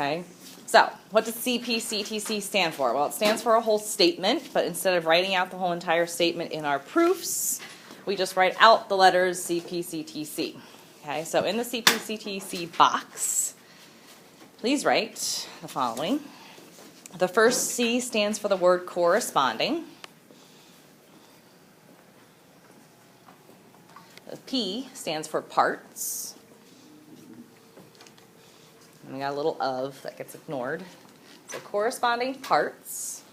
Okay, so what does CPCTC stand for? Well, it stands for a whole statement, but instead of writing out the whole entire statement in our proofs, we just write out the letters CPCTC. Okay, so in the CPCTC box, please write the following. The first C stands for the word corresponding. The P stands for parts. And we got a little of that gets ignored. So corresponding parts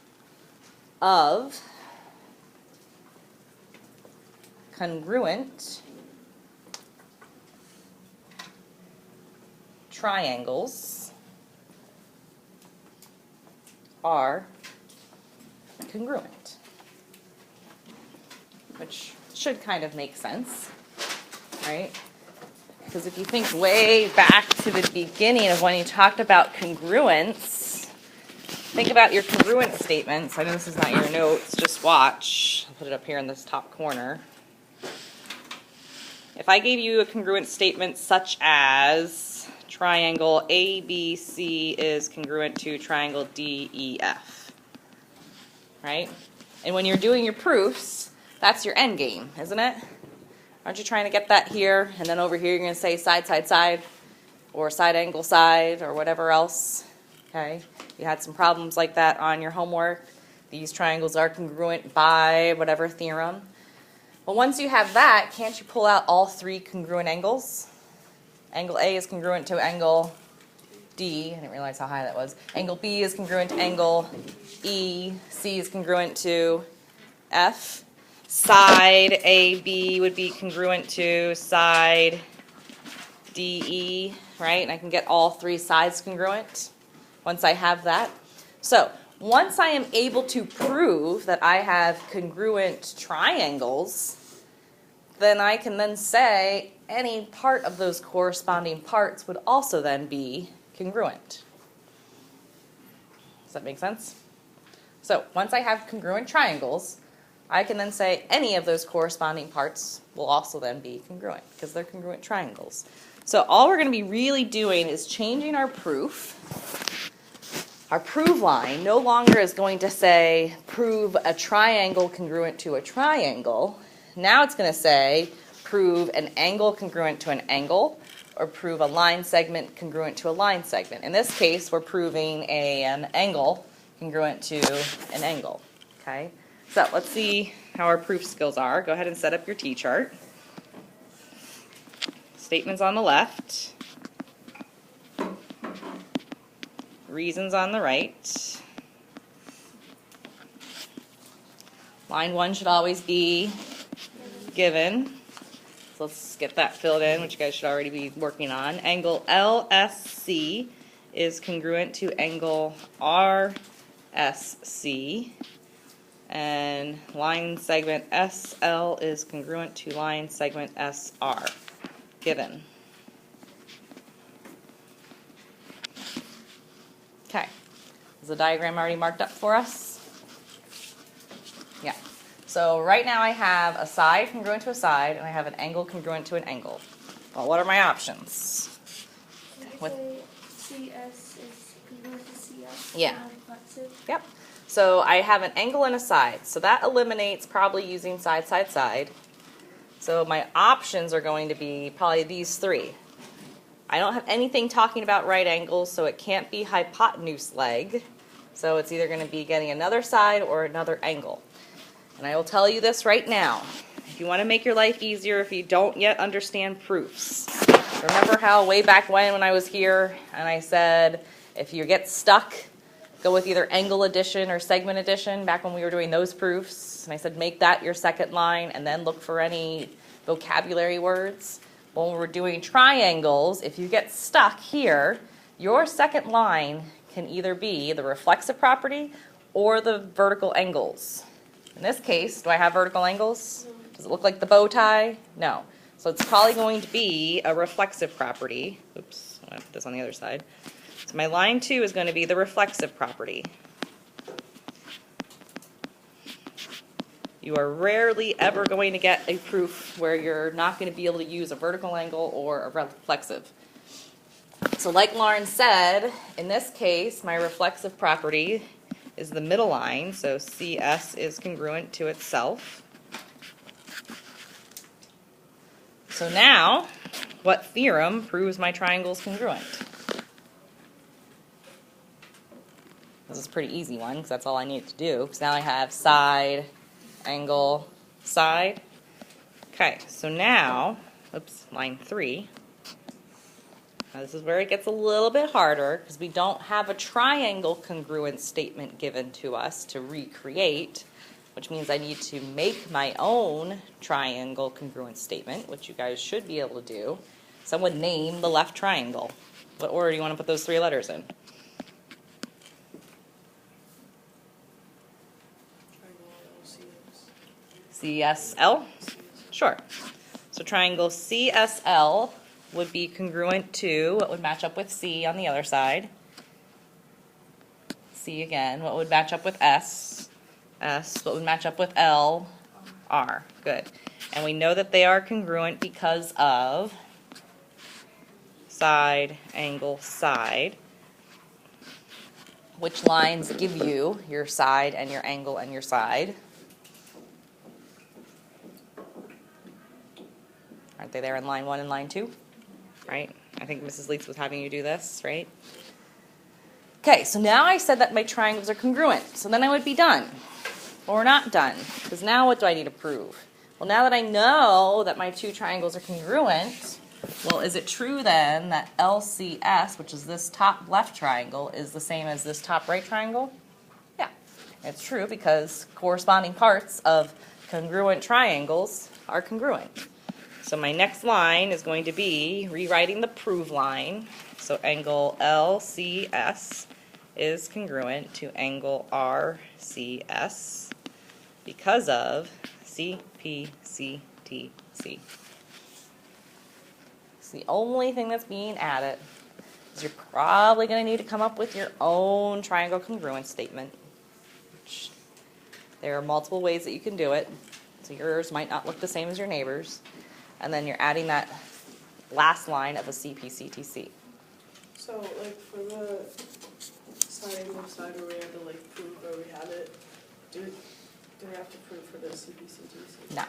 of congruent triangles are congruent, which should kind of make sense, right? Because if you think way back to the beginning of when you talked about congruence, think about your congruent statements. I know this is not your notes, just watch. I'll put it up here in this top corner. If I gave you a congruent statement such as triangle ABC is congruent to triangle DEF, right? And when you're doing your proofs, that's your end game, isn't it? Aren't you trying to get that here, and then over here you're going to say side, side, side, or side angle side, or whatever else, okay? You had some problems like that on your homework. These triangles are congruent by whatever theorem. Well, once you have that, can't you pull out all three congruent angles? Angle A is congruent to angle D. I didn't realize how high that was. Angle B is congruent to angle E. C is congruent to F. Side AB would be congruent to side DE, right? And I can get all three sides congruent once I have that. So once I am able to prove that I have congruent triangles, then I can then say any part of those corresponding parts would also then be congruent. Does that make sense? So once I have congruent triangles, I can then say any of those corresponding parts will also then be congruent because they're congruent triangles. So all we're going to be really doing is changing our proof. Our prove line no longer is going to say prove a triangle congruent to a triangle. Now it's going to say prove an angle congruent to an angle or prove a line segment congruent to a line segment. In this case, we're proving an angle congruent to an angle. Okay? So let's see how our proof skills are. Go ahead and set up your T-chart. Statements on the left. Reasons on the right. Line 1 should always be given. So let's get that filled in, which you guys should already be working on. Angle LSC is congruent to angle RSC. And line segment SL is congruent to line segment SR. Given. Okay. Is the diagram already marked up for us? Yeah. So right now I have a side congruent to a side, and I have an angle congruent to an angle. Well, what are my options? CS is congruent to CS. Yeah. Yep. So I have an angle and a side. So that eliminates probably using side, side, side. So my options are going to be probably these three. I don't have anything talking about right angles, so it can't be hypotenuse leg. So it's either going to be getting another side or another angle. And I will tell you this right now. If you want to make your life easier, if you don't yet understand proofs, remember how way back when I was here and I said if you get stuck, go with either angle addition or segment addition back when we were doing those proofs. And I said make that your second line and then look for any vocabulary words. When we're doing triangles, if you get stuck here, your second line can either be the reflexive property or the vertical angles. In this case, do I have vertical angles? Does it look like the bow tie? No. So it's probably going to be a reflexive property. Oops, I'm going to put this on the other side. So my line 2 is going to be the reflexive property. You are rarely ever going to get a proof where you're not going to be able to use a vertical angle or a reflexive. So like Lauren said, in this case, my reflexive property is the middle line, so CS is congruent to itself. So now, what theorem proves my triangle is congruent? This is a pretty easy one, because that's all I need to do. Because now I have side, angle, side. Okay, so now, oops, line 3. Now this is where it gets a little bit harder, because we don't have a triangle congruent statement given to us to recreate, which means I need to make my own triangle congruent statement, which you guys should be able to do. Someone name the left triangle. What order do you want to put those 3 letters in? CSL? Sure. So triangle CSL would be congruent to, what would match up with C on the other side? C again. What would match up with S? S. What would match up with L? R. Good. And we know that they are congruent because of side, angle, side. Which lines give you your side and your angle and your side? Aren't they there in line 1 and line 2? Right? I think Mrs. Leeds was having you do this, right? Okay, so now I said that my triangles are congruent. So then I would be done. But we're not done. Because now what do I need to prove? Well, now that I know that my 2 triangles are congruent, well, is it true then that LCS, which is this top left triangle, is the same as this top right triangle? Yeah, it's true because corresponding parts of congruent triangles are congruent. So my next line is going to be rewriting the prove line. So angle LCS is congruent to angle RCS because of CPCTC. It's the only thing that's being added. Is you're probably going to need to come up with your own triangle congruence statement. There are multiple ways that you can do it. So yours might not look the same as your neighbor's. And then you're adding that last line of a CPCTC. So, like, for the side where we had to, like, prove where we had it, do we have to prove for the CPCTC? No.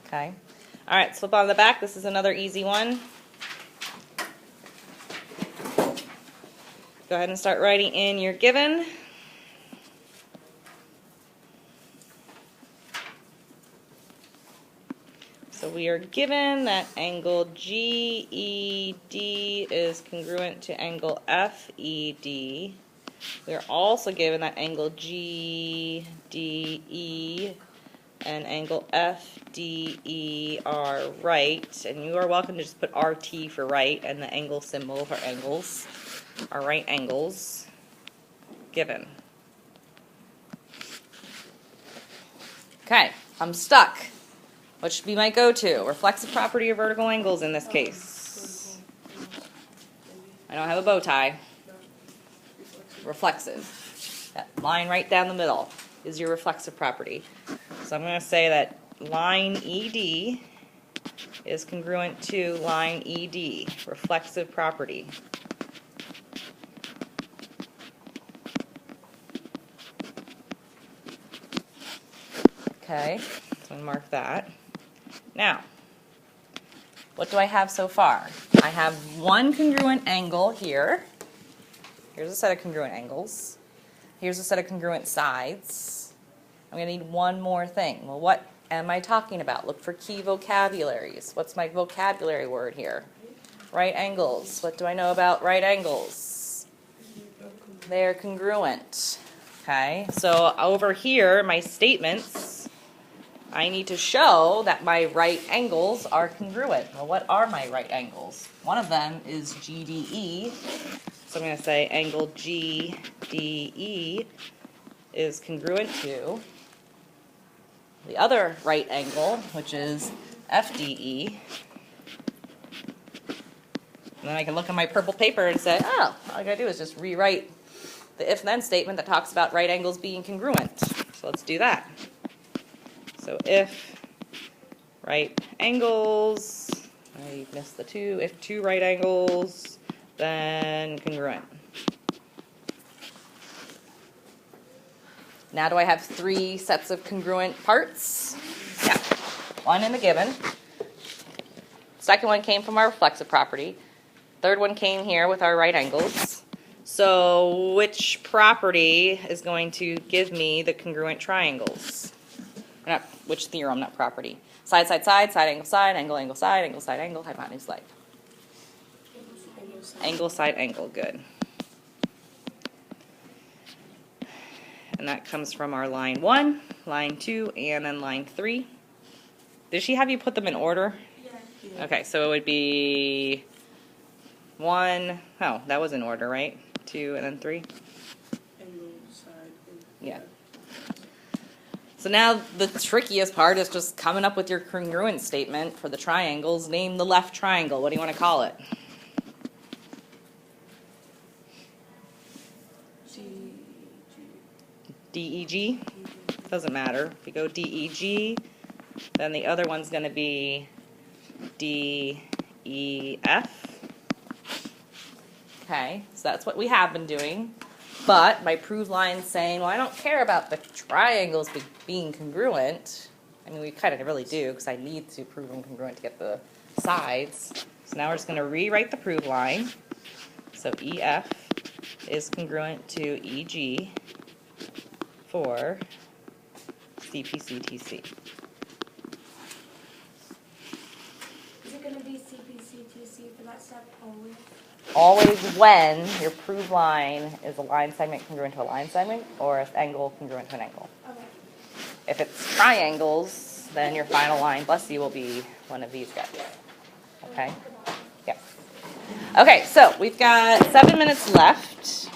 Okay. All right, flip on the back. This is another easy one. Go ahead and start writing in your given. So we are given that angle GED is congruent to angle FED. We are also given that angle GDE and angle FDE are right. And you are welcome to just put RT for right, and the angle symbol for angles are right angles given. Okay, I'm stuck. What should be my go-to? Reflexive property or vertical angles in this case? I don't have a bow tie. Reflexive. That line right down the middle is your reflexive property. So I'm going to say that line ED is congruent to line ED, reflexive property. Okay, so I'm going to mark that. Now, what do I have so far? I have one congruent angle here. Here's a set of congruent angles. Here's a set of congruent sides. I'm going to need one more thing. Well, what am I talking about? Look for key vocabularies. What's my vocabulary word here? Right angles. What do I know about right angles? They're congruent. Okay, so over here, my statements, I need to show that my right angles are congruent. Well, what are my right angles? One of them is GDE. So I'm going to say angle GDE is congruent to the other right angle, which is FDE. And then I can look at my purple paper and say, oh, all I got to do is just rewrite the if-then statement that talks about right angles being congruent. So let's do that. So if right angles, I missed the two. If two right angles, then congruent. Now do I have three sets of congruent parts? Yeah. One in the given. Second one came from our reflexive property. Third one came here with our right angles. So which property is going to give me the congruent triangles? Not which theorem, not property. Side, side, side, side, angle, angle, side, angle, hypotenuse, side. Angle, side, angle, good. And that comes from our line 1, line 2, and then line 3. Did she have you put them in order? Yeah. Okay, so it would be 1, oh, that was in order, right? 2, and then 3? Angle, side, and Yeah. So now the trickiest part is just coming up with your congruent statement for the triangles. Name the left triangle. What do you want to call it? DEG? Doesn't matter. If you go DEG, then the other one's going to be DEF. Okay, so that's what we have been doing. But my prove line's saying, well, I don't care about the triangles being congruent. I mean, we kind of really do, because I need to prove them congruent to get the sides. So now we're just going to rewrite the prove line. So EF is congruent to EG for CPCTC. Is it going to be CPCTC for that step always? Always when your prove line is a line segment congruent to a line segment, or an angle congruent to an angle. Okay. If it's triangles, then your final line, bless you, will be one of these guys. Okay? Yeah. Okay, so we've got 7 minutes left.